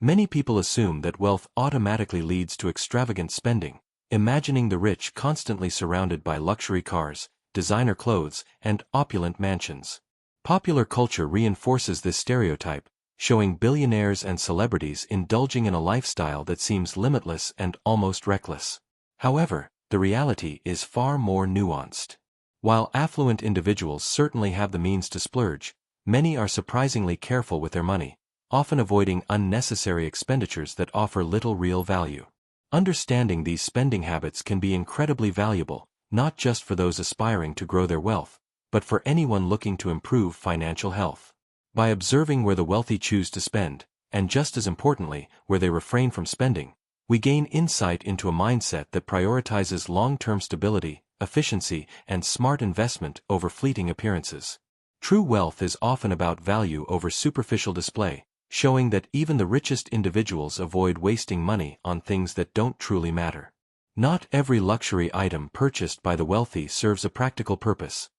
Many people assume that wealth automatically leads to extravagant spending, imagining the rich constantly surrounded by luxury cars, designer clothes, and opulent mansions. Popular culture reinforces this stereotype, showing billionaires and celebrities indulging in a lifestyle that seems limitless and almost reckless. However, the reality is far more nuanced. While affluent individuals certainly have the means to splurge, many are surprisingly careful with their money, often avoiding unnecessary expenditures that offer little real value. Understanding these spending habits can be incredibly valuable, not just for those aspiring to grow their wealth, but for anyone looking to improve financial health. By observing where the wealthy choose to spend, and just as importantly, where they refrain from spending, we gain insight into a mindset that prioritizes long-term stability, efficiency, and smart investment over fleeting appearances. True wealth is often about value over superficial display, showing that even the richest individuals avoid wasting money on things that don't truly matter. Not every luxury item purchased by the wealthy serves a practical purpose.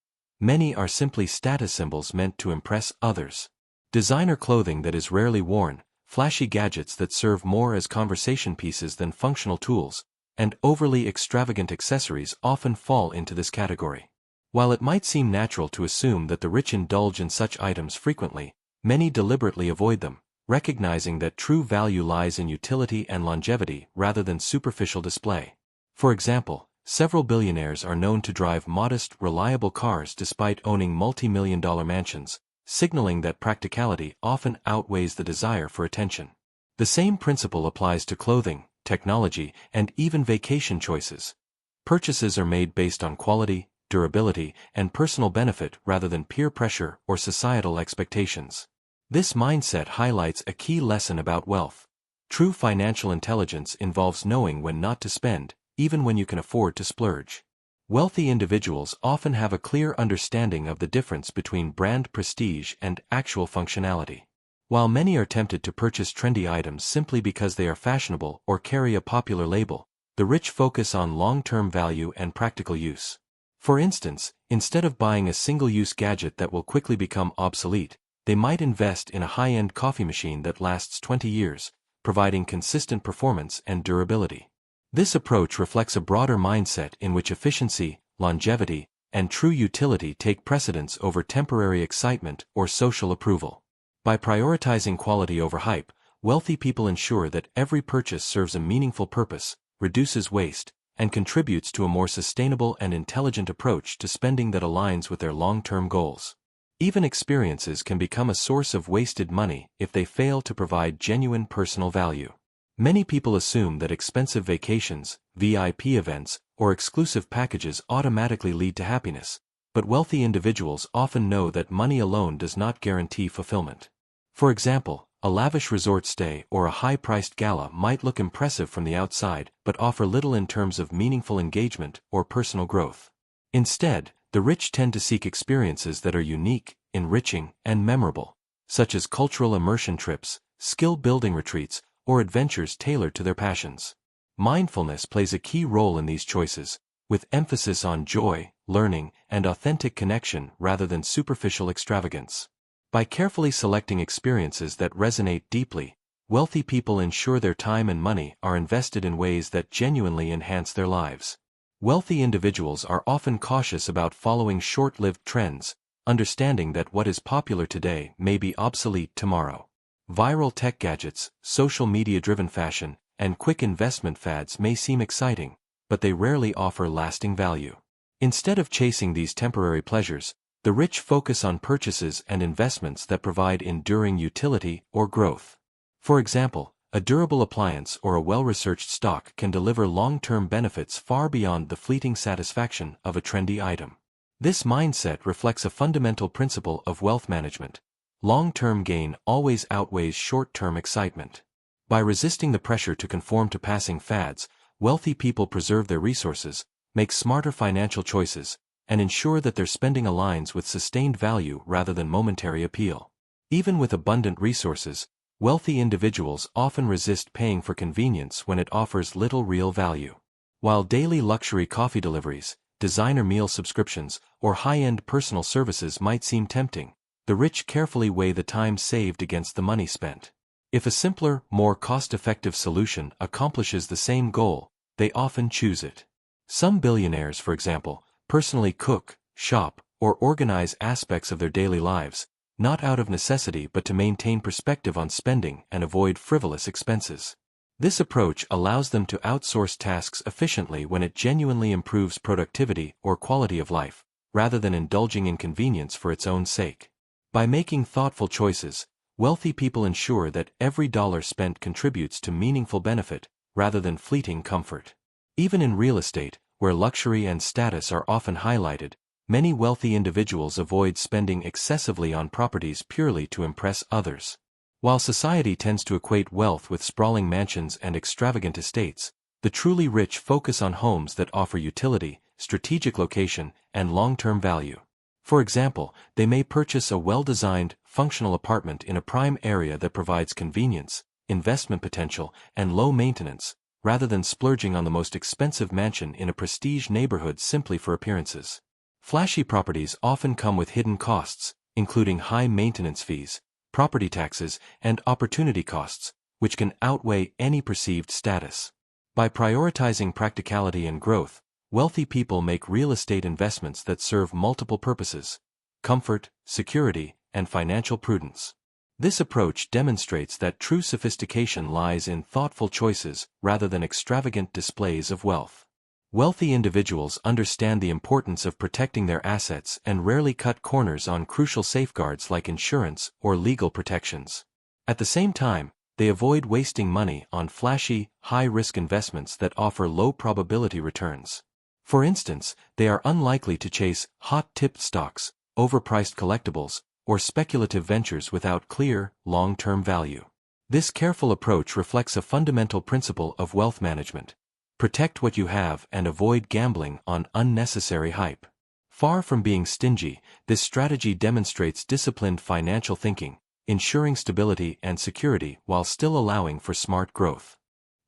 Many are simply status symbols meant to impress others. Designer clothing that is rarely worn, flashy gadgets that serve more as conversation pieces than functional tools, and overly extravagant accessories often fall into this category. While it might seem natural to assume that the rich indulge in such items frequently, many deliberately avoid them, recognizing that true value lies in utility and longevity rather than superficial display. For example, several billionaires are known to drive modest, reliable cars despite owning multi-million-dollar mansions, signaling that practicality often outweighs the desire for attention. The same principle applies to clothing, technology, and even vacation choices. Purchases are made based on quality, durability, and personal benefit rather than peer pressure or societal expectations. This mindset highlights a key lesson about wealth. True financial intelligence involves knowing when not to spend, even when you can afford to splurge. Wealthy individuals often have a clear understanding of the difference between brand prestige and actual functionality. While many are tempted to purchase trendy items simply because they are fashionable or carry a popular label, the rich focus on long-term value and practical use. For instance, instead of buying a single-use gadget that will quickly become obsolete, they might invest in a high-end coffee machine that lasts 20 years, providing consistent performance and durability. This approach reflects a broader mindset in which efficiency, longevity, and true utility take precedence over temporary excitement or social approval. By prioritizing quality over hype, wealthy people ensure that every purchase serves a meaningful purpose, reduces waste, and contributes to a more sustainable and intelligent approach to spending that aligns with their long-term goals. Even experiences can become a source of wasted money if they fail to provide genuine personal value. Many people assume that expensive vacations, VIP events, or exclusive packages automatically lead to happiness, but wealthy individuals often know that money alone does not guarantee fulfillment. For example, a lavish resort stay or a high-priced gala might look impressive from the outside but offer little in terms of meaningful engagement or personal growth. Instead, the rich tend to seek experiences that are unique, enriching, and memorable, such as cultural immersion trips, skill-building retreats, or adventures tailored to their passions. Mindfulness plays a key role in these choices, with emphasis on joy, learning, and authentic connection rather than superficial extravagance. By carefully selecting experiences that resonate deeply, wealthy people ensure their time and money are invested in ways that genuinely enhance their lives. Wealthy individuals are often cautious about following short-lived trends, understanding that what is popular today may be obsolete tomorrow. Viral tech gadgets, social media-driven fashion, and quick investment fads may seem exciting, but they rarely offer lasting value. Instead of chasing these temporary pleasures, the rich focus on purchases and investments that provide enduring utility or growth. For example, a durable appliance or a well-researched stock can deliver long-term benefits far beyond the fleeting satisfaction of a trendy item. This mindset reflects a fundamental principle of wealth management. Long-term gain always outweighs short-term excitement. By resisting the pressure to conform to passing fads, wealthy people preserve their resources, make smarter financial choices, and ensure that their spending aligns with sustained value rather than momentary appeal. Even with abundant resources, wealthy individuals often resist paying for convenience when it offers little real value. While daily luxury coffee deliveries, designer meal subscriptions, or high-end personal services might seem tempting, the rich carefully weigh the time saved against the money spent. If a simpler, more cost-effective solution accomplishes the same goal, they often choose it. Some billionaires, for example, personally cook, shop, or organize aspects of their daily lives, not out of necessity but to maintain perspective on spending and avoid frivolous expenses. This approach allows them to outsource tasks efficiently when it genuinely improves productivity or quality of life, rather than indulging in convenience for its own sake. By making thoughtful choices, wealthy people ensure that every dollar spent contributes to meaningful benefit, rather than fleeting comfort. Even in real estate, where luxury and status are often highlighted, many wealthy individuals avoid spending excessively on properties purely to impress others. While society tends to equate wealth with sprawling mansions and extravagant estates, the truly rich focus on homes that offer utility, strategic location, and long-term value. For example, they may purchase a well-designed, functional apartment in a prime area that provides convenience, investment potential, and low maintenance, rather than splurging on the most expensive mansion in a prestige neighborhood simply for appearances. Flashy properties often come with hidden costs, including high maintenance fees, property taxes, and opportunity costs, which can outweigh any perceived status. By prioritizing practicality and growth, wealthy people make real estate investments that serve multiple purposes: comfort, security, and financial prudence. This approach demonstrates that true sophistication lies in thoughtful choices rather than extravagant displays of wealth. Wealthy individuals understand the importance of protecting their assets and rarely cut corners on crucial safeguards like insurance or legal protections. At the same time, they avoid wasting money on flashy, high-risk investments that offer low-probability returns. For instance, they are unlikely to chase hot-tipped stocks, overpriced collectibles, or speculative ventures without clear, long-term value. This careful approach reflects a fundamental principle of wealth management: protect what you have and avoid gambling on unnecessary hype. Far from being stingy, this strategy demonstrates disciplined financial thinking, ensuring stability and security while still allowing for smart growth.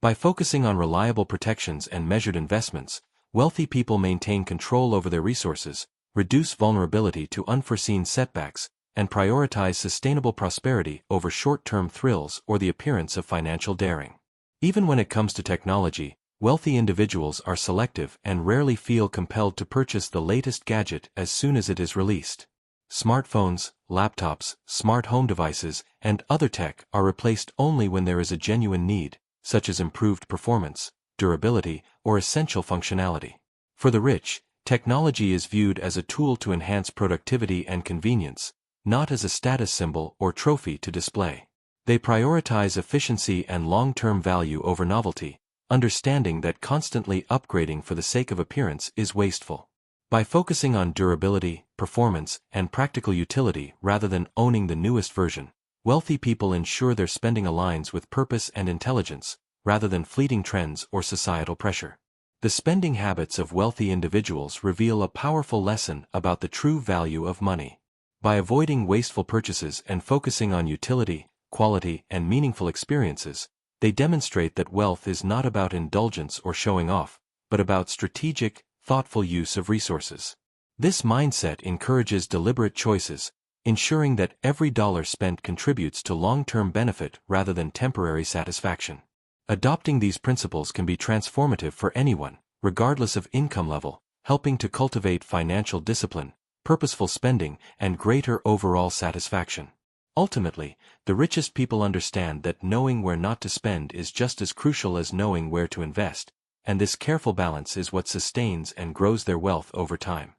By focusing on reliable protections and measured investments, wealthy people maintain control over their resources, reduce vulnerability to unforeseen setbacks, and prioritize sustainable prosperity over short-term thrills or the appearance of financial daring. Even when it comes to technology, wealthy individuals are selective and rarely feel compelled to purchase the latest gadget as soon as it is released. Smartphones, laptops, smart home devices, and other tech are replaced only when there is a genuine need, such as improved performance, durability, or essential functionality. For the rich, technology is viewed as a tool to enhance productivity and convenience, not as a status symbol or trophy to display. They prioritize efficiency and long-term value over novelty, understanding that constantly upgrading for the sake of appearance is wasteful. By focusing on durability, performance, and practical utility rather than owning the newest version, wealthy people ensure their spending aligns with purpose and intelligence, rather than fleeting trends or societal pressure. The spending habits of wealthy individuals reveal a powerful lesson about the true value of money. By avoiding wasteful purchases and focusing on utility, quality, and meaningful experiences, they demonstrate that wealth is not about indulgence or showing off, but about strategic, thoughtful use of resources. This mindset encourages deliberate choices, ensuring that every dollar spent contributes to long-term benefit rather than temporary satisfaction. Adopting these principles can be transformative for anyone, regardless of income level, helping to cultivate financial discipline, purposeful spending, and greater overall satisfaction. Ultimately, the richest people understand that knowing where not to spend is just as crucial as knowing where to invest, and this careful balance is what sustains and grows their wealth over time.